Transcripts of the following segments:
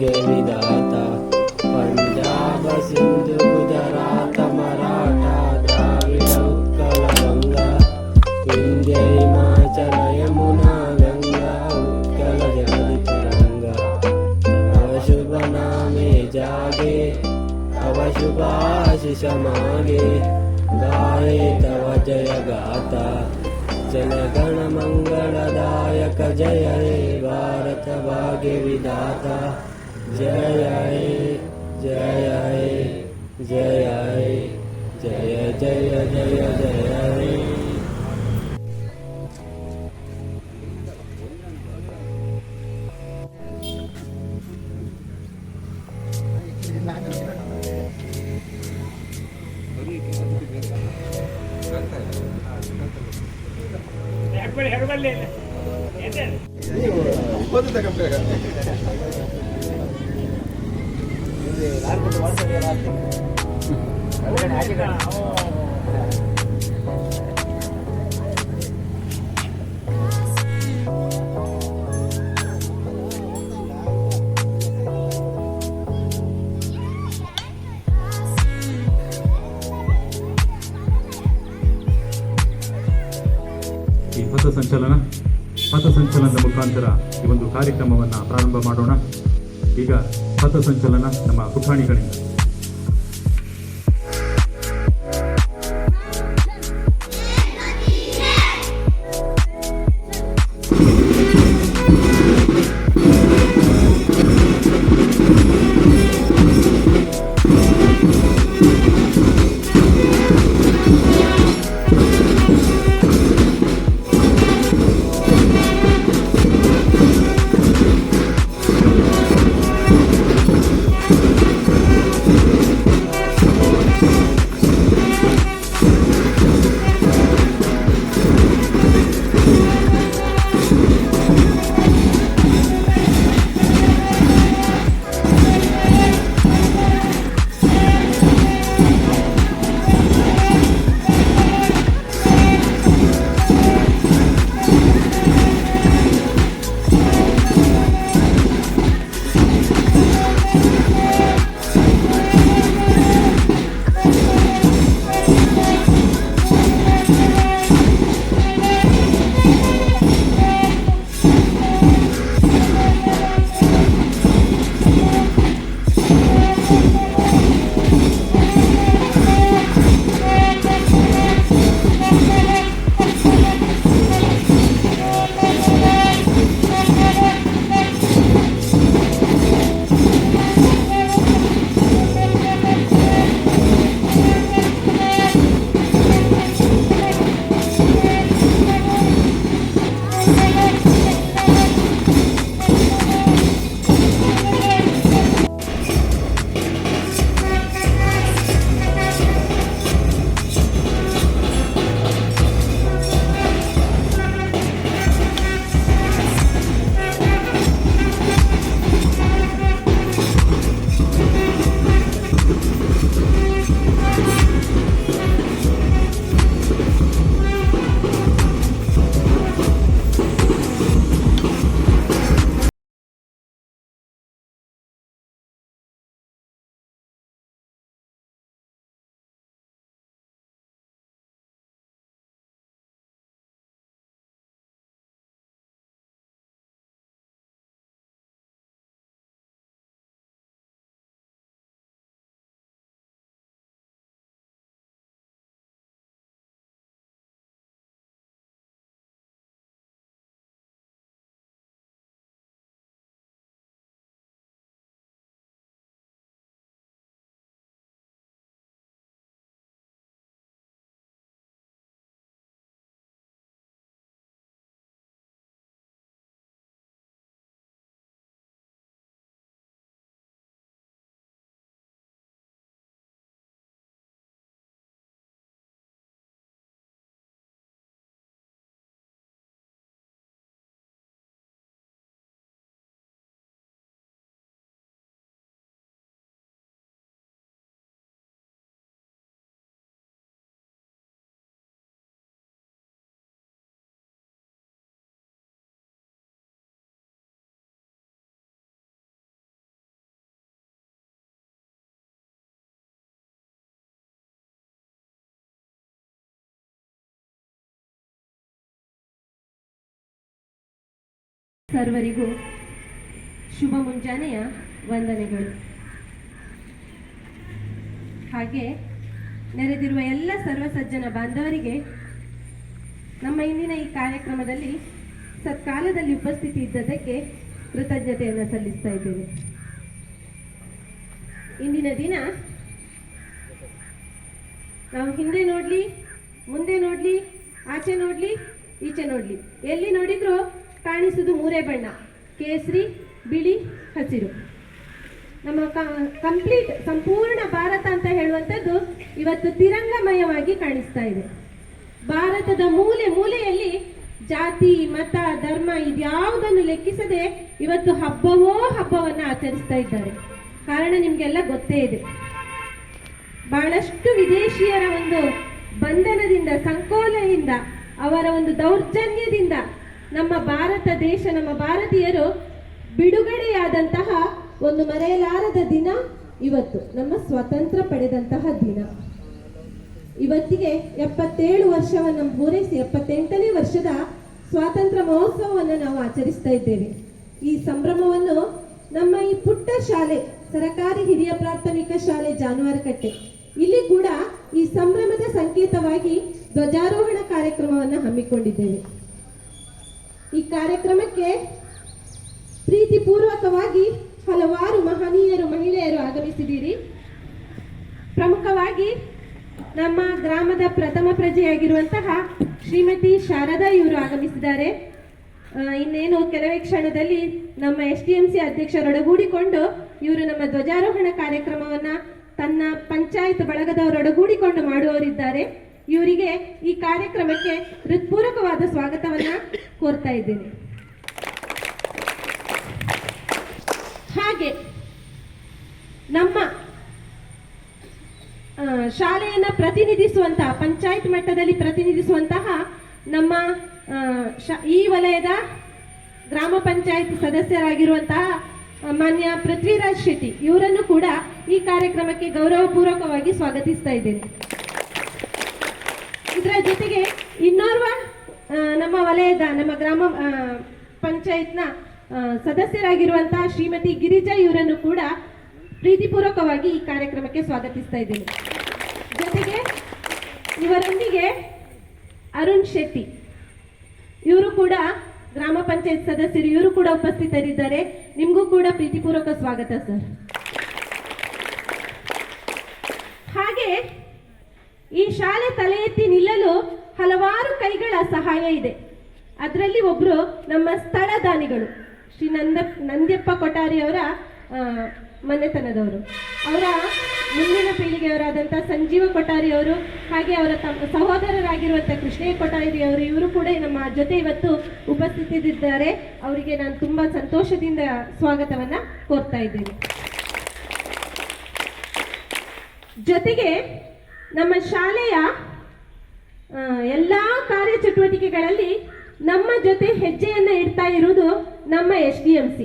ಭಾಗ್ಯ ವಿಧಾತ ಪಂಜಾಬ ಸಿಂಧು ಗುಜರಾತ ಮರಾಠ ದ್ರಾವಿಡ ಉತ್ಕಲ ಬಂಗ ವಿಂಧ್ಯ ಹಿಮಾಚಲ ಯಮುನಾ ಗಂಗಾ ಉತ್ಕಲ ಜಗದಿ ತರಂಗ ತವ ಶುಭ ನಾಮೆ ಜಾगे तव शुभाशिष मागे गाये तव जय गाता जनगण मंगलदायक जय हे भारत भाग्य विधाता जय हे जय हे जय हे जय जय जय जय हे ಪಥಸಂಚಲನದ ಮುಖಾಂತರ ಈ ಒಂದು ಕಾರ್ಯಕ್ರಮವನ್ನು ಪ್ರಾರಂಭ ಮಾಡೋಣ. ಈಗ ಪಥಸಂಚಲನ ನಮ್ಮ ಪುಟಾಣಿಗಳಿಂದ. ಸರ್ವರಿಗೂ ಶುಭ ಮುಂಜಾನೆಯ ವಂದನೆಗಳು. ಹಾಗೆ ನೆರೆದಿರುವ ಎಲ್ಲ ಸರ್ವ ಸಜ್ಜನ ಬಾಂಧವರಿಗೆ ನಮ್ಮ ಇಂದಿನ ಈ ಕಾರ್ಯಕ್ರಮದಲ್ಲಿ ಸತ್ಕಾಲದಲ್ಲಿ ಉಪಸ್ಥಿತಿ ಇದ್ದದಕ್ಕೆ ಕೃತಜ್ಞತೆಯನ್ನು ಸಲ್ಲಿಸ್ತಾ ಇದ್ದೇವೆ. ಇಂದಿನ ದಿನ ನಾವು ಹಿಂದೆ ನೋಡಲಿ, ಮುಂದೆ ನೋಡಲಿ, ಆಚೆ ನೋಡಲಿ, ಈಚೆ ನೋಡಲಿ, ಎಲ್ಲಿ ನೋಡಿದ್ರೂ ಕಾಣಿಸುವುದು ಮೂರೇ ಬಣ್ಣ: ಕೇಸರಿ, ಬಿಳಿ, ಹಸಿರು. ನಮ್ಮ ಕಂಪ್ಲೀಟ್ ಸಂಪೂರ್ಣ ಭಾರತ ಅಂತ ಹೇಳುವಂಥದ್ದು ಇವತ್ತು ತಿರಂಗಮಯವಾಗಿ ಕಾಣಿಸ್ತಾ ಇದೆ. ಭಾರತದ ಮೂಲೆ ಮೂಲೆಯಲ್ಲಿ ಜಾತಿ, ಮತ, ಧರ್ಮ ಇದ್ಯಾವುದನ್ನು ಲೆಕ್ಕಿಸದೆ ಇವತ್ತು ಹಬ್ಬವನ್ನು ಆಚರಿಸ್ತಾ ಇದ್ದಾರೆ. ಕಾರಣ ನಿಮಗೆಲ್ಲ ಗೊತ್ತೇ ಇದೆ. ಬಹಳಷ್ಟು ವಿದೇಶಿಯರ ಒಂದು ಬಂಧನದಿಂದ, ಸಂಕೋಲೆಯಿಂದ, ಅವರ ಒಂದು ದೌರ್ಜನ್ಯದಿಂದ ನಮ್ಮ ಭಾರತ ದೇಶ, ನಮ್ಮ ಭಾರತೀಯರು ಬಿಡುಗಡೆಯಾದಂತಹ ಒಂದು ಮರೆಯಲಾರದ ದಿನ ಇವತ್ತು, ನಮ್ಮ ಸ್ವಾತಂತ್ರ್ಯ ಪಡೆದಂತಹ ದಿನ. ಇವತ್ತಿಗೆ 77 ವರ್ಷವನ್ನು ಪೂರೈಸಿ 78ನೇ ವರ್ಷದ ಸ್ವಾತಂತ್ರ್ಯ ಮಹೋತ್ಸವವನ್ನು ನಾವು ಆಚರಿಸ್ತಾ ಇದ್ದೇವೆ. ಈ ಸಂಭ್ರಮವನ್ನು ನಮ್ಮ ಈ ಪುಟ್ಟ ಶಾಲೆ, ಸರಕಾರಿ ಹಿರಿಯ ಪ್ರಾಥಮಿಕ ಶಾಲೆ ಜಾನುವಾರುಕಟ್ಟೆ, ಇಲ್ಲಿ ಕೂಡ ಈ ಸಂಭ್ರಮದ ಸಂಕೇತವಾಗಿ ಧ್ವಜಾರೋಹಣ ಕಾರ್ಯಕ್ರಮವನ್ನು ಹಮ್ಮಿಕೊಂಡಿದ್ದೇವೆ. ಈ ಕಾರ್ಯಕ್ರಮಕ್ಕೆ ಪ್ರೀತಿಪೂರ್ವಕವಾಗಿ ಹಲವಾರು ಮಹನೀಯರು, ಮಹಿಳೆಯರು ಆಗಮಿಸಿದ್ದೀರಿ. ಪ್ರಮುಖವಾಗಿ ನಮ್ಮ ಗ್ರಾಮದ ಪ್ರಥಮ ಪ್ರಜೆಯಾಗಿರುವಂತಹ ಶ್ರೀಮತಿ ಶಾರದಾ ಇವರು ಆಗಮಿಸಿದ್ದಾರೆ. ಇನ್ನೇನು ಕೆಲವೇ ಕ್ಷಣದಲ್ಲಿ ನಮ್ಮ SDMC ಅಧ್ಯಕ್ಷರೊಡಗೂಡಿಕೊಂಡು ಇವರು ನಮ್ಮ ಧ್ವಜಾರೋಹಣ ಕಾರ್ಯಕ್ರಮವನ್ನ ತನ್ನ ಪಂಚಾಯತ್ ಬಳಗದವರೊಡಗೂಡಿಕೊಂಡು ಮಾಡುವವರಿದ್ದಾರೆ. ಇವರಿಗೆ ಈ ಕಾರ್ಯಕ್ರಮಕ್ಕೆ ಹೃತ್ಪೂರ್ವಕವಾದ ಸ್ವಾಗತವನ್ನ ಕೋರ್ತಾ ಇದ್ದೇನೆ. ಹಾಗೆ ನಮ್ಮ ಶಾಲೆಯನ್ನ ಪ್ರತಿನಿಧಿಸುವಂತಹ, ಪಂಚಾಯತ್ ಮಟ್ಟದಲ್ಲಿ ಪ್ರತಿನಿಧಿಸುವಂತಹ ನಮ್ಮ ಈ ವಲಯದ ಗ್ರಾಮ ಪಂಚಾಯತ್ ಸದಸ್ಯರಾಗಿರುವಂತಹ ಮಾನ್ಯ ಪೃಥ್ವಿರಾಜ್ ಶೆಟ್ಟಿ ಇವರನ್ನು ಕೂಡ ಈ ಕಾರ್ಯಕ್ರಮಕ್ಕೆ ಗೌರವಪೂರ್ವಕವಾಗಿ ಸ್ವಾಗತಿಸ್ತಾ ಇದ್ದೇನೆ. ಇದರ ಜೊತೆಗೆ ಇನ್ನೋರ್ವ ನಮ್ಮ ವಲಯದ, ನಮ್ಮ ಗ್ರಾಮ ಪಂಚಾಯತ್ನ ಸದಸ್ಯರಾಗಿರುವಂತಹ ಶ್ರೀಮತಿ ಗಿರಿಜಾ ಇವರನ್ನು ಕೂಡ ಪ್ರೀತಿಪೂರ್ವಕವಾಗಿ ಈ ಕಾರ್ಯಕ್ರಮಕ್ಕೆ ಸ್ವಾಗತಿಸ್ತಾ ಇದ್ದೇನೆ. ಜೊತೆಗೆ ಇವರೊಂದಿಗೆ ಅರುಣ್ ಶೆಟ್ಟಿ ಇವರು ಕೂಡ ಗ್ರಾಮ ಪಂಚಾಯತ್ ಸದಸ್ಯರು, ಇವರು ಕೂಡ ಉಪಸ್ಥಿತರಿದ್ದಾರೆ. ನಿಮಗೂ ಕೂಡ ಪ್ರೀತಿಪೂರ್ವಕ ಸ್ವಾಗತ ಸರ್. ಹಾಗೆ ಈ ಶಾಲೆ ತಲೆ ಎತ್ತಿ ನಿಲ್ಲಲು ಹಲವಾರು ಕೈಗಳ ಸಹಾಯ ಇದೆ. ಅದರಲ್ಲಿ ಒಬ್ರು ನಮ್ಮ ಸ್ಥಳ ದಾನಿಗಳು, ಶ್ರೀ ನಂದ್ಯಪ್ಪ ಕೊಠಾರಿ ಅವರ ಮನೆತನದವರು. ಅವರ ಮುಂದಿನ ಪೀಳಿಗೆಯವರಾದಂಥ ಸಂಜೀವ ಕೊಠಾರಿ ಅವರು, ಹಾಗೆ ಅವರ ಸಹೋದರರಾಗಿರುವಂಥ ಕೃಷ್ಣಯ್ಯ ಕೊಠಾರಿ ಅವರು, ಇವರು ಕೂಡ ನಮ್ಮ ಜೊತೆ ಇವತ್ತು ಉಪಸ್ಥಿತರಿದ್ದಾರೆ. ಅವರಿಗೆ ನಾನು ತುಂಬ ಸಂತೋಷದಿಂದ ಸ್ವಾಗತವನ್ನ ಕೋರ್ತಾ ಇದ್ದೇನೆ. ಜೊತೆಗೆ ನಮ್ಮ ಶಾಲೆಯ ಎಲ್ಲ ಕಾರ್ಯಚಟುವಟಿಕೆಗಳಲ್ಲಿ ನಮ್ಮ ಜೊತೆ ಹೆಜ್ಜೆಯನ್ನು ಇಡ್ತಾ ಇರುವುದು ನಮ್ಮ SDMC.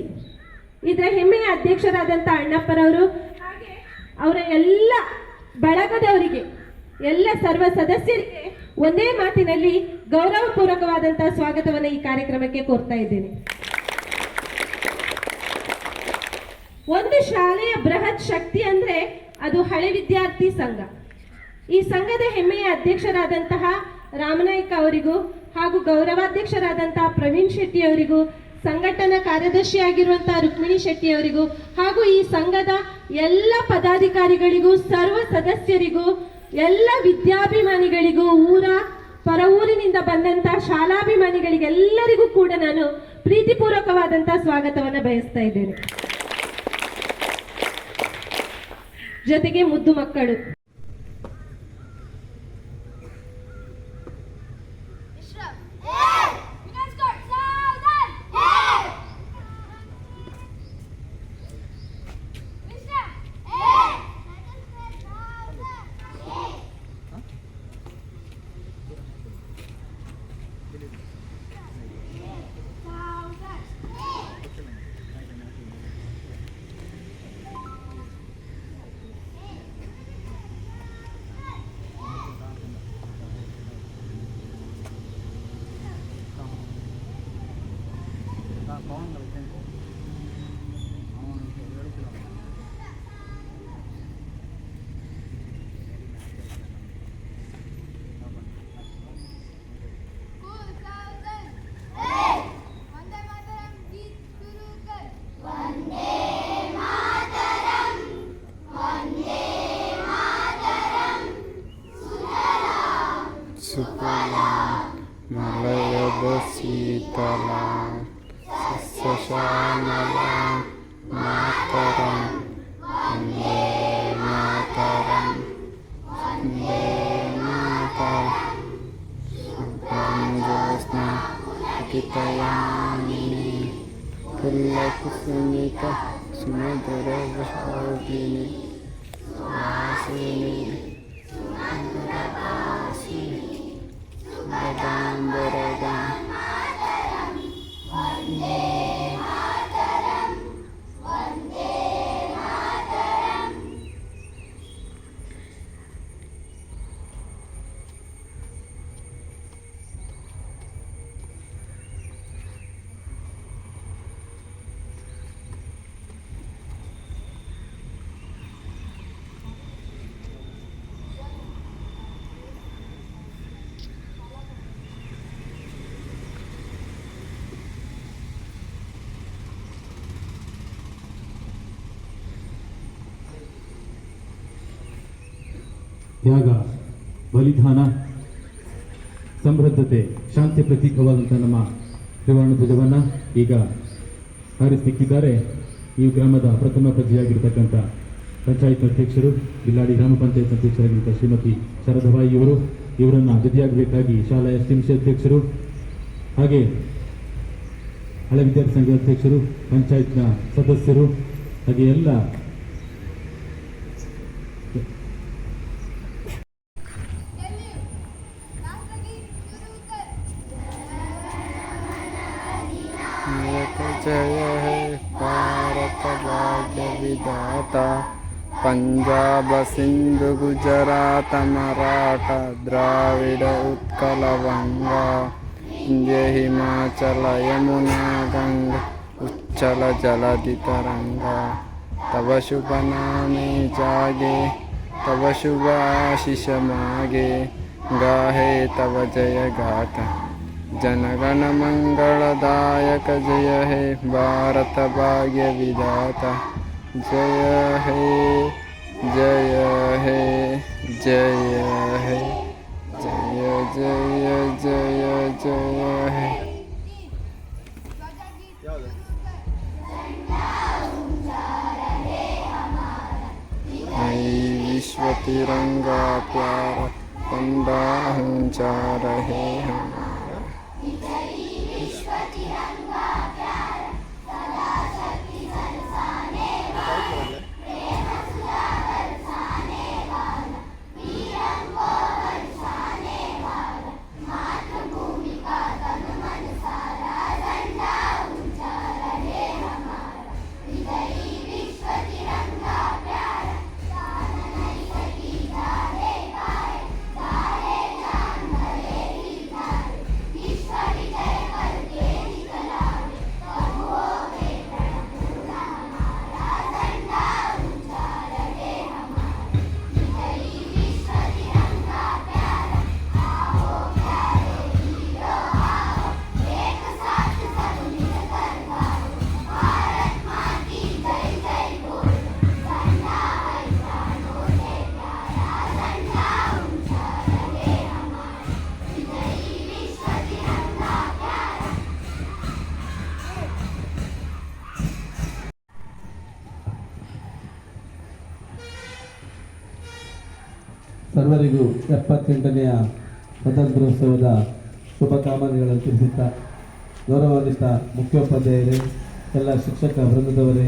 ಇದರ ಹೆಮ್ಮೆಯ ಅಧ್ಯಕ್ಷರಾದಂಥ ಅಣ್ಣಪ್ಪರವರು, ಹಾಗೆ ಅವರ ಎಲ್ಲ ಬಳಗದವರಿಗೆ, ಎಲ್ಲ ಸರ್ವ ಸದಸ್ಯರಿಗೆ ಒಂದೇ ಮಾತಿನಲ್ಲಿ ಗೌರವಪೂರ್ವಕವಾದಂತಹ ಸ್ವಾಗತವನ್ನು ಈ ಕಾರ್ಯಕ್ರಮಕ್ಕೆ ಕೋರ್ತಾ ಇದ್ದೇನೆ. ಒಂದು ಶಾಲೆಯ ಬೃಹತ್ ಶಕ್ತಿ ಅಂದ್ರೆ ಅದು ಹಳೆ ವಿದ್ಯಾರ್ಥಿ ಸಂಘ. ಈ ಸಂಘದ ಹೆಮ್ಮೆಯ ಅಧ್ಯಕ್ಷರಾದಂತಹ ರಾಮನಾಯ್ಕ ಅವರಿಗೂ, ಹಾಗೂ ಗೌರವಾಧ್ಯಕ್ಷರಾದಂತಹ ಪ್ರವೀಣ್ ಶೆಟ್ಟಿ ಅವರಿಗೂ, ಸಂಘಟನಾ ಕಾರ್ಯದರ್ಶಿಯಾಗಿರುವಂತಹ ರುಕ್ಮಿಣಿ ಶೆಟ್ಟಿ ಅವರಿಗೂ, ಹಾಗೂ ಈ ಸಂಘದ ಎಲ್ಲ ಪದಾಧಿಕಾರಿಗಳಿಗೂ, ಸರ್ವ ಸದಸ್ಯರಿಗೂ, ಎಲ್ಲ ವಿದ್ಯಾಭಿಮಾನಿಗಳಿಗೂ, ಪರ ಊರಿನಿಂದ ಬಂದಂತಹ ಶಾಲಾಭಿಮಾನಿಗಳಿಗೆಲ್ಲರಿಗೂ ಕೂಡ ನಾನು ಪ್ರೀತಿಪೂರ್ವಕವಾದಂತಹ ಸ್ವಾಗತವನ್ನು ಬಯಸ್ತಾ ಇದ್ದೇನೆ. ಜೊತೆಗೆ ಮುದ್ದು ಮಕ್ಕಳು, कीर्तयामि पुल्लकुसुमित सुमधुरभाषिणि वासिनि सुभदाम्बरदां ತ್ಯಾಗ, ಬಲಿದಾನ, ಸಮೃದ್ಧತೆ, ಶಾಂತಿ ಪ್ರತೀಕವಾದಂಥ ನಮ್ಮ ತ್ರಿವರ್ಣ ಧ್ವಜವನ್ನು ಈಗ ಹಾರಿಸಲಿಕ್ಕಿದ್ದಾರೆ. ಈ ಗ್ರಾಮದ ಪ್ರಥಮ ಪ್ರಜೆಯಾಗಿರ್ತಕ್ಕಂಥ ಪಂಚಾಯತ್ ಅಧ್ಯಕ್ಷರು, ಬಿಲ್ಲಾಡಿ ಗ್ರಾಮ ಪಂಚಾಯತ್ ಅಧ್ಯಕ್ಷರಾಗಿದ್ದ ಶ್ರೀಮತಿ ಶಾರದಾಬಾಯಿ ಇವರನ್ನು ಜೊತೆಯಾಗಬೇಕಾಗಿ ಶಾಲಾ ಎಸ್ಟಿಎಂಸಿ ಅಧ್ಯಕ್ಷರು, ಹಾಗೆ ಹಳೆ ವಿದ್ಯಾರ್ಥಿ ಸಂಘದ ಅಧ್ಯಕ್ಷರು, ಪಂಚಾಯತ್ನ ಸದಸ್ಯರು, ಹಾಗೆ ಎಲ್ಲ जय हे भारत भाग्य विधाता पंजाब सिंधु गुजरात मराठा द्राविड उत्कल वंगा विंध्य हिमाचल यमुना गंगा उच्चल जलधि तरंगा तव शुभ नामे जागे तव शुभ आशीष मागे गाहे तव जय गाथा जनगण मंगलदायक जय हे भारत भाग्य विधाता जय हे जय हे जय हे जय जय जय जय हे विश्व तिरंगा प्यारा बंदा ऊंचा रहे हमारा ಸರ್ವರಿಗೂ 78ನೆಯ ಸ್ವಾತಂತ್ರ್ಯೋತ್ಸವದ ಶುಭಕಾಮನೆಗಳನ್ನು ತಿಳಿಸುತ್ತಾ, ಗೌರವಾನ್ವಿತ ಮುಖ್ಯೋಪಾಧ್ಯಾಯರೇ, ಎಲ್ಲ ಶಿಕ್ಷಕ ವೃಂದದವರೇ,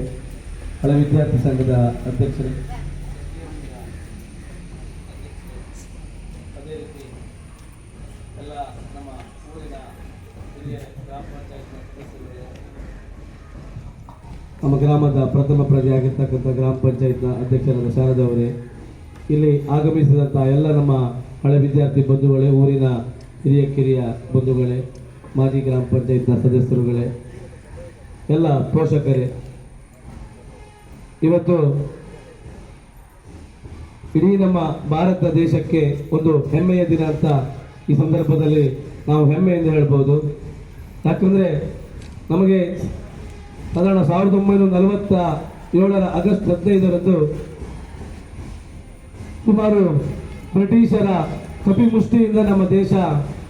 ಹಳೆ ವಿದ್ಯಾರ್ಥಿ ಸಂಘದ ಅಧ್ಯಕ್ಷರೇ, ಅದೇ ರೀತಿ ಎಲ್ಲ ನಮ್ಮ ಊರಿನ ಹಿರಿಯ ಗ್ರಾಮ ಪಂಚಾಯತ್ ಸದಸ್ಯರೇ, ನಮ್ಮ ಗ್ರಾಮದ ಪ್ರಥಮ ಪ್ರಜೆಯಾಗಿರ್ತಕ್ಕಂಥ ಗ್ರಾಮ ಪಂಚಾಯತ್ನ ಅಧ್ಯಕ್ಷರಾದ ಶಾರದವರೇ, ಇಲ್ಲಿ ಆಗಮಿಸಿದಂಥ ಎಲ್ಲ ನಮ್ಮ ಹಳೆ ವಿದ್ಯಾರ್ಥಿ ಬಂಧುಗಳೇ, ಊರಿನ ಹಿರಿಯ ಕಿರಿಯ ಬಂಧುಗಳೇ, ಮಾಜಿ ಗ್ರಾಮ ಪಂಚಾಯತ್ನ ಸದಸ್ಯರುಗಳೇ, ಎಲ್ಲ ಪೋಷಕರೇ, ಇವತ್ತು ಇಡೀ ನಮ್ಮ ಭಾರತ ದೇಶಕ್ಕೆ ಒಂದು ಹೆಮ್ಮೆಯ ದಿನ ಅಂತ ಈ ಸಂದರ್ಭದಲ್ಲಿ ನಾವು ಹೆಮ್ಮೆಯಿಂದ ಹೇಳ್ಬೋದು. ಯಾಕಂದರೆ ನಮಗೆ ಸಾಧಾರಣ 1947 ಆಗಸ್ಟ್ 15ರಂದು ಸುಮಾರು ಬ್ರಿಟಿಷರ ಕಪಿಮುಷ್ಟಿಯಿಂದ ನಮ್ಮ ದೇಶ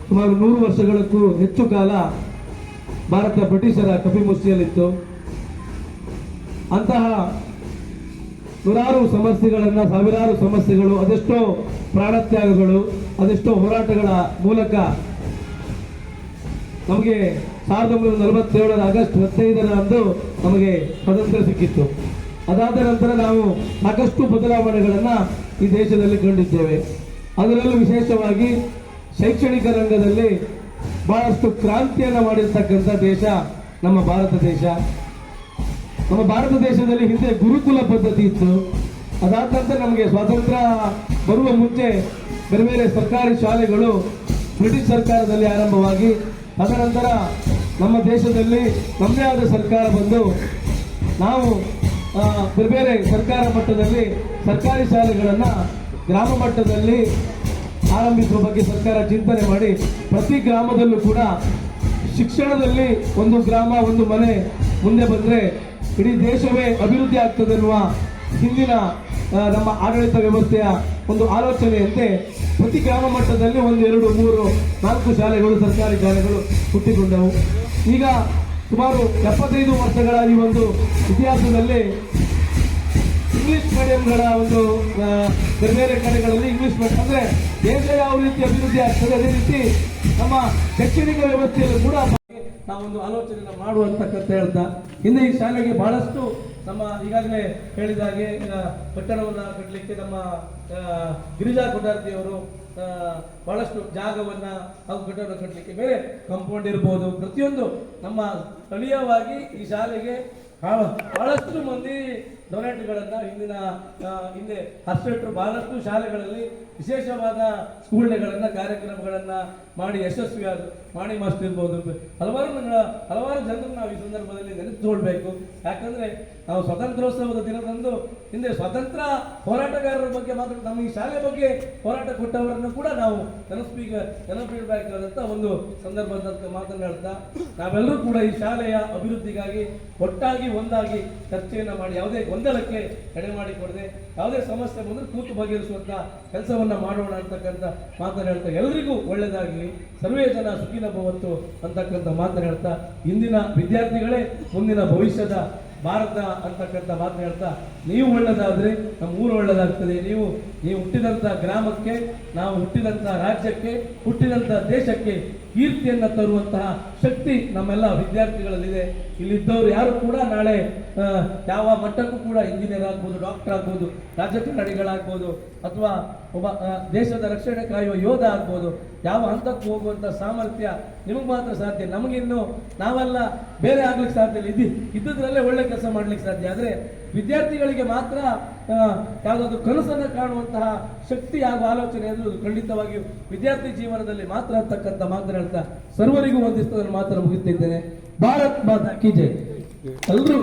ಸುಮಾರು 100 ವರ್ಷಗಳಕ್ಕೂ ಹೆಚ್ಚು ಕಾಲ ಭಾರತ ಬ್ರಿಟಿಷರ ಕಪಿಮುಷ್ಟಿಯಲ್ಲಿತ್ತು. ಅಂತಹ ನೂರಾರು ಸಮಸ್ಯೆಗಳನ್ನು, ಸಾವಿರಾರು ಸಮಸ್ಯೆಗಳು, ಅದೆಷ್ಟೋ ಪ್ರಾಣತ್ಯಾಗಗಳು, ಅದೆಷ್ಟೋ ಹೋರಾಟಗಳ ಮೂಲಕ ನಮಗೆ 1947 ಆಗಸ್ಟ್ 15ರಂದು ನಮಗೆ ಸ್ವಾತಂತ್ರ್ಯ ಸಿಕ್ಕಿತ್ತು. ಅದಾದ ನಂತರ ನಾವು ಸಾಕಷ್ಟು ಬದಲಾವಣೆಗಳನ್ನು ಈ ದೇಶದಲ್ಲಿ ಕಂಡಿದ್ದೇವೆ. ಅದರಲ್ಲೂ ವಿಶೇಷವಾಗಿ ಶೈಕ್ಷಣಿಕ ರಂಗದಲ್ಲಿ ಬಹಳಷ್ಟು ಕ್ರಾಂತಿಯನ್ನು ಮಾಡಿರ್ತಕ್ಕಂಥ ದೇಶ ನಮ್ಮ ಭಾರತ ದೇಶ. ನಮ್ಮ ಭಾರತ ದೇಶದಲ್ಲಿ ಹಿಂದೆ ಗುರುಕುಲ ಪದ್ಧತಿ ಇತ್ತು. ಅದಾದ ನಂತರ ನಮಗೆ ಸ್ವಾತಂತ್ರ್ಯ ಬರುವ ಮುಂಚೆ ಬೇರೆ ಬೇರೆ ಸರ್ಕಾರಿ ಶಾಲೆಗಳು ಬ್ರಿಟಿಷ್ ಸರ್ಕಾರದಲ್ಲಿ ಆರಂಭವಾಗಿ, ತದನಂತರ ನಮ್ಮ ದೇಶದಲ್ಲಿ ನಮ್ಮದೇ ಆದ ಸರ್ಕಾರ ಬಂದು ನಾವು ಬೇರೆ ಬೇರೆ ಸರ್ಕಾರ ಮಟ್ಟದಲ್ಲಿ ಸರ್ಕಾರಿ ಶಾಲೆಗಳನ್ನು ಗ್ರಾಮ ಮಟ್ಟದಲ್ಲಿ ಆರಂಭಿಸುವ ಬಗ್ಗೆ ಸರ್ಕಾರ ಚಿಂತನೆ ಮಾಡಿ ಪ್ರತಿ ಗ್ರಾಮದಲ್ಲೂ ಕೂಡ ಶಿಕ್ಷಣದಲ್ಲಿ ಒಂದು ಗ್ರಾಮ ಒಂದು ಮನೆ ಮುಂದೆ ಬಂದರೆ ಇಡೀ ದೇಶವೇ ಅಭಿವೃದ್ಧಿ ಆಗ್ತದೆ ಎನ್ನುವ ಹಿಂದಿನ ನಮ್ಮ ಆಡಳಿತ ವ್ಯವಸ್ಥೆಯ ಒಂದು ಆಲೋಚನೆಯಂತೆ ಪ್ರತಿ ಗ್ರಾಮ ಮಟ್ಟದಲ್ಲಿ 1, 2, 3, 4 ಶಾಲೆಗಳು ಸರ್ಕಾರಿ ಶಾಲೆಗಳು ಹುಟ್ಟಿಕೊಂಡವು. ಈಗ ಸುಮಾರು 75 ವರ್ಷಗಳ ಈ ಒಂದು ಇತಿಹಾಸದಲ್ಲಿ ಇಂಗ್ಲಿಷ್ ಮೀಡಿಯಂಗಳ ಒಂದು ಬೇರೆ ಬೇರೆ ಕಡೆಗಳಲ್ಲಿ ಇಂಗ್ಲಿಷ್ ಮೀಡಿಯಂ ಅಂದರೆ ದೇಶ ಯಾವ ರೀತಿ ಅಭಿವೃದ್ಧಿ ಆಗ್ತದೆ ಅದೇ ರೀತಿ ನಮ್ಮ ಶೈಕ್ಷಣಿಕ ವ್ಯವಸ್ಥೆಯಲ್ಲೂ ಕೂಡ ನಾವೊಂದು ಆಲೋಚನೆಯನ್ನು ಮಾಡುವಂತಕ್ಕಂತ ಹೇಳ್ತಾ ಹಿಂದೆ ಈ ಶಾಲೆಗೆ ಬಹಳಷ್ಟು ನಮ್ಮ ಈಗಾಗಲೇ ಹೇಳಿದ ಹಾಗೆ ಕಟ್ಟಡವನ್ನು ಕಟ್ಟಲಿಕ್ಕೆ ನಮ್ಮ ಗಿರಿಜಾ ಕೊಟ್ಟಾರ್ತಿಯವರು ಬಹಳಷ್ಟು ಜಾಗವನ್ನು ಹಾಗೂ ಕಟ್ಟಡ ಕಟ್ಟಲಿಕ್ಕೆ ಬೇರೆ ಕಾಂಪೌಂಡ್ ಇರ್ಬೋದು, ಪ್ರತಿಯೊಂದು ನಮ್ಮ ಸ್ಥಳೀಯವಾಗಿ ಈ ಶಾಲೆಗೆ ಬಹಳಷ್ಟು ಮಂದಿ ಡೊನೇಟ್ಗಳನ್ನು ಹಿಂದೆ ಹರ್ಷಟ್ರು ಬಹಳಷ್ಟು ಶಾಲೆಗಳಲ್ಲಿ ವಿಶೇಷವಾದ ಸ್ಕೂಲ್ ಡೇಗಳನ್ನು ಕಾರ್ಯಕ್ರಮಗಳನ್ನು ಮಾಡಿ ಯಶಸ್ವಿಯಾದರು. ಮಾಣಿ ಮಾಸ್ಟರ್ ಇರ್ಬೋದು, ಹಲವಾರು ಜನರನ್ನು ನಾವು ಈ ಸಂದರ್ಭದಲ್ಲಿ ನೆನೆಸಿಕೊಳ್ಬೇಕು. ಯಾಕಂದರೆ ನಾವು ಸ್ವಾತಂತ್ರ್ಯೋತ್ಸವದ ದಿನದಂದು ಹಿಂದೆ ಸ್ವಾತಂತ್ರ್ಯ ಹೋರಾಟಗಾರರ ಬಗ್ಗೆ ಮಾತ್ರ ನಮ್ಮ ಈ ಶಾಲೆ ಬಗ್ಗೆ ಹೋರಾಟ ಕೊಟ್ಟವರನ್ನು ಕೂಡ ನಾವು ನೆನಪಿಡಬೇಕಾದಂಥ ಒಂದು ಸಂದರ್ಭದಂತ ಮಾತನಾಡ್ತಾ ನಾವೆಲ್ಲರೂ ಕೂಡ ಈ ಶಾಲೆಯ ಅಭಿವೃದ್ಧಿಗಾಗಿ ಒಟ್ಟಾಗಿ ಒಂದಾಗಿ ಚರ್ಚೆಯನ್ನು ಮಾಡಿ ಯಾವುದೇ ಗೊಂದಲಕ್ಕೆ ಎಡೆ ಮಾಡಿಕೊಡದೆ ಯಾವುದೇ ಸಮಸ್ಯೆ ಬಂದರೆ ಕೂತು ಬಗೆಹರಿಸುವಂಥ ಕೆಲಸವನ್ನು ಮಾಡೋಣ ಅಂತಕ್ಕಂಥ ಮಾತನಾಡ್ತಾ ಎಲ್ರಿಗೂ ಒಳ್ಳೆಯದಾಗಲಿ, ಸರ್ವೇ ಜನ ಸುಖಿನ ಭವಂತು ಅಂತಕ್ಕಂಥ ಮಾತನಾಡ್ತಾ ಇಂದಿನ ವಿದ್ಯಾರ್ಥಿಗಳೇ ಮುಂದಿನ ಭವಿಷ್ಯದ ಭಾರತ ಅಂತಕ್ಕಂಥ ಮಾತು ಹೇಳ್ತಾ ನೀವು ಒಳ್ಳೆದಾದರೆ ನಮ್ಮ ಊರು ಒಳ್ಳೆದಾಗ್ತದೆ. ನೀವು ಹುಟ್ಟಿದಂಥ ಗ್ರಾಮಕ್ಕೆ, ನಾವು ಹುಟ್ಟಿದಂಥ ರಾಜ್ಯಕ್ಕೆ, ಹುಟ್ಟಿದಂಥ ದೇಶಕ್ಕೆ ಕೀರ್ತಿಯನ್ನು ತರುವಂತಹ ಶಕ್ತಿ ನಮ್ಮೆಲ್ಲ ವಿದ್ಯಾರ್ಥಿಗಳಲ್ಲಿದೆ. ಇಲ್ಲಿದ್ದವರು ಯಾರು ಕೂಡ ನಾಳೆ ಯಾವ ಮಟ್ಟಕ್ಕೂ ಕೂಡ ಇಂಜಿನಿಯರ್ ಆಗ್ಬೋದು, ಡಾಕ್ಟರ್ ಆಗ್ಬೋದು, ರಾಜಕಾರಣಿಗಳಾಗ್ಬೋದು, ಅಥವಾ ಒಬ್ಬ ದೇಶದ ರಕ್ಷಣೆ ಕಾಯುವ ಯೋಧ ಆಗ್ಬೋದು, ಯಾವ ಹಂತಕ್ಕೂ ಹೋಗುವಂಥ ಸಾಮರ್ಥ್ಯ ನಿಮಗೆ ಮಾತ್ರ ಸಾಧ್ಯ. ನಮಗಿನ್ನು ನಾವೆಲ್ಲ ಬೇರೆ ಆಗ್ಲಿಕ್ಕೆ ಸಾಧ್ಯ ಇಲ್ಲ. ಇದ್ದುದ್ರಲ್ಲೇ ಒಳ್ಳೆ ಕೆಲಸ ಮಾಡ್ಲಿಕ್ಕೆ ಸಾಧ್ಯ. ಆದರೆ ವಿದ್ಯಾರ್ಥಿಗಳಿಗೆ ಮಾತ್ರ ಯಾವುದಾದ್ರು ಕನಸನ್ನು ಕಾಣುವಂತಹ ಶಕ್ತಿ ಹಾಗೂ ಆಲೋಚನೆ ಅದು ಖಂಡಿತವಾಗಿಯೂ ವಿದ್ಯಾರ್ಥಿ ಜೀವನದಲ್ಲಿ ಮಾತ್ರ ಅಂತಕ್ಕಂಥ ಮಾತನಾಡ್ತಾ ಸರ್ವರಿಗೂ ವಂದಿಸ್ತದನ್ನು ಮಾತ್ರ ಮುಗಿತಿದ್ದೇನೆ. ಭಾರತ್ ಮಾತಾ ಕಿ ಜೈ. ಎಲ್ಲರೂ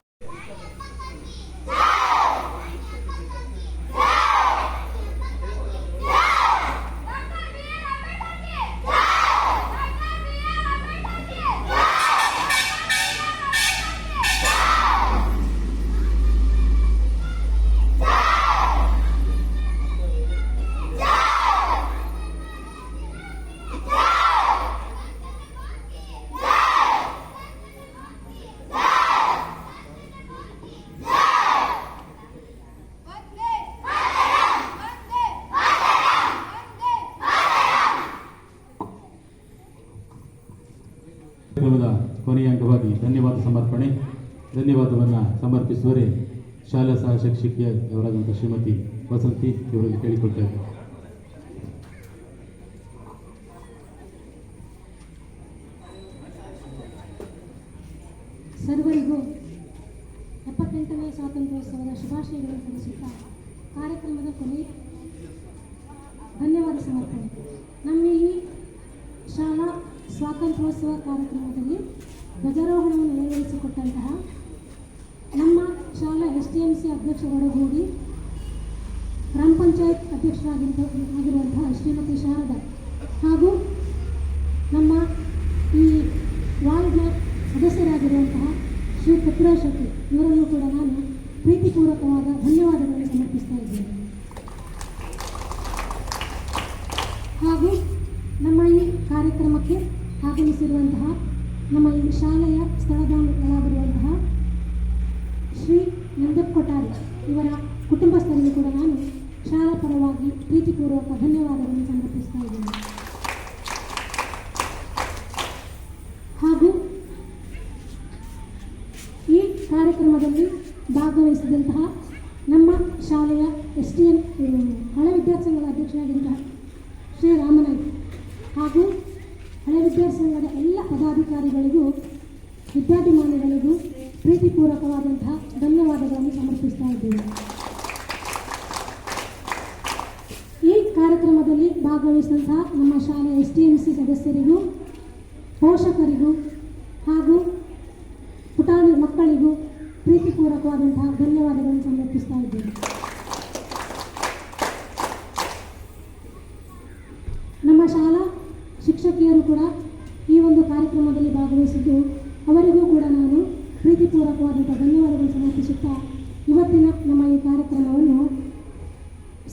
ಕೊನೆಯ ಅಂಗವಾಗಿ ಧನ್ಯವಾದವನ್ನು ಸಮರ್ಪಿಸುವರೆ ಶಾಲಾ ಸಹ ಶಿಕ್ಷಕಿಯವರಾದಂಥ ಶ್ರೀಮತಿ ವಸಂತಿ ಇವರಲ್ಲಿ ಕೇಳಿಕೊಳ್ತಾ ಇದ್ದಾರೆ. ಸರ್ವರಿಗೂ 78ನೇ ಸ್ವಾತಂತ್ರ್ಯೋತ್ಸವದ ಶುಭಾಶಯಗಳನ್ನು ತಿಳಿಸುತ್ತಾ ಕಾರ್ಯಕ್ರಮದ ಕೊನೆ ಧನ್ಯವಾದ ಸಮರ್ಪಣೆ. ನಮ್ಮ ಈ ಶಾಲಾ ಸ್ವಾತಂತ್ರ್ಯೋತ್ಸವ ಕಾರ್ಯಕ್ರಮದಲ್ಲಿ ಧ್ವಜಾರೋಹಣವನ್ನು ನೆರವೇರಿಸಿಕೊಟ್ಟಂತಹ ನಮ್ಮ ಶಾಲಾ STMC ಅಧ್ಯಕ್ಷರೊಡಗೂಡಿ ಗ್ರಾಮ ಪಂಚಾಯತ್ ಅಧ್ಯಕ್ಷರಾಗಿರುವಂತಹ ಶ್ರೀಮತಿ ಶಾರದಾ ಹಾಗೂ ನಮ್ಮ ಈ ವಾರ್ಡ್ನ ಸದಸ್ಯರಾಗಿರುವಂತಹ ಶ್ರೀ ಪೃಥ್ವಿರಾಜ್ ಶೆಟ್ಟಿ ಇವರನ್ನು ಕೂಡ ನಾನು ಪ್ರೀತಿಪೂರ್ವಕವಾದ ಧನ್ಯವಾದಗಳನ್ನು ಸಮರ್ಪಿಸ್ತಾ ಇದ್ದೇನೆ. ಹಾಗೂ ನಮ್ಮ ಈ ಕಾರ್ಯಕ್ರಮಕ್ಕೆ ಆಗಮಿಸಿರುವಂತಹ ನಮ್ಮ ಈ ಶಾಲೆಯ ಸ್ಥಳಗಳಾಗಿರುವಂತಹ ಶ್ರೀ ನಂದಪ್ಪ ಕೊಠಾರಿ ಇವರ ಕುಟುಂಬಸ್ಥರಿಗೆ ಕೂಡ ನಾನು ಶಾಲಾ ಪರವಾಗಿ ಪ್ರೀತಿಪೂರ್ವಕ ಧನ್ಯವಾದಗಳನ್ನು ಸಮರ್ಪಿಸ್ತಾ ಇದ್ದೇನೆ. ಹಾಗೂ ಭಾಗವಹಿಸಿದಂತಹ ನಮ್ಮ ಶಾಲೆಯ STM ಹಳೆ ವಿದ್ಯಾರ್ಥಿ ಸಂಘದ ಅಧ್ಯಕ್ಷರಾಗಿದ್ದಂತಹ ಶ್ರೀ ರಾಮನಾಯ್ಕ ಹಾಗೂ ಹಳೆ ವಿದ್ಯಾರ್ಥಿ ಸಂಘದ ಎಲ್ಲ ಪದಾಧಿಕಾರಿಗಳಿಗೂ ವಿದ್ಯಾಭಿಮಾನಿಗಳಿಗೂ ಪ್ರೀತಿಪೂರ್ವಕವಾದಂತಹ ಧನ್ಯವಾದಗಳನ್ನು ಸಮರ್ಪಿಸ್ತಾ ಇದ್ದೇವೆ. ಈ ಕಾರ್ಯಕ್ರಮದಲ್ಲಿ ಭಾಗವಹಿಸಿದಂತಹ ನಮ್ಮ ಶಾಲೆಯ STMC ಸದಸ್ಯರಿಗೂ ಪೋಷಕರಿಗೂ ಹಾಗೂ ಪುಟಾಣಿ ಮಕ್ಕಳಿಗೂ ಪ್ರೀತಿಪೂರ್ವಕವಾದಂತಹ ಧನ್ಯವಾದಗಳನ್ನು ಸಮರ್ಪಿಸ್ತಾ ಇದ್ದೇವೆ. ನಮ್ಮ ಶಾಲಾ ಶಿಕ್ಷಕಿಯರು ಕೂಡ ಈ ಒಂದು ಕಾರ್ಯಕ್ರಮದಲ್ಲಿ ಭಾಗವಹಿಸಿದ್ದು ಅವರಿಗೂ ಕೂಡ ನಾನು ಪ್ರೀತಿಪೂರ್ವಕವಾದಂಥ ಧನ್ಯವಾದಗಳನ್ನು ಸಮರ್ಪಿಸುತ್ತಾ ಇವತ್ತಿನ ನಮ್ಮ ಈ ಕಾರ್ಯಕ್ರಮವನ್ನು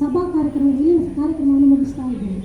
ಸಭಾ ಕಾರ್ಯಕ್ರಮವನ್ನು ಮುಗಿಸ್ತಾ ಇದ್ದೇವೆ.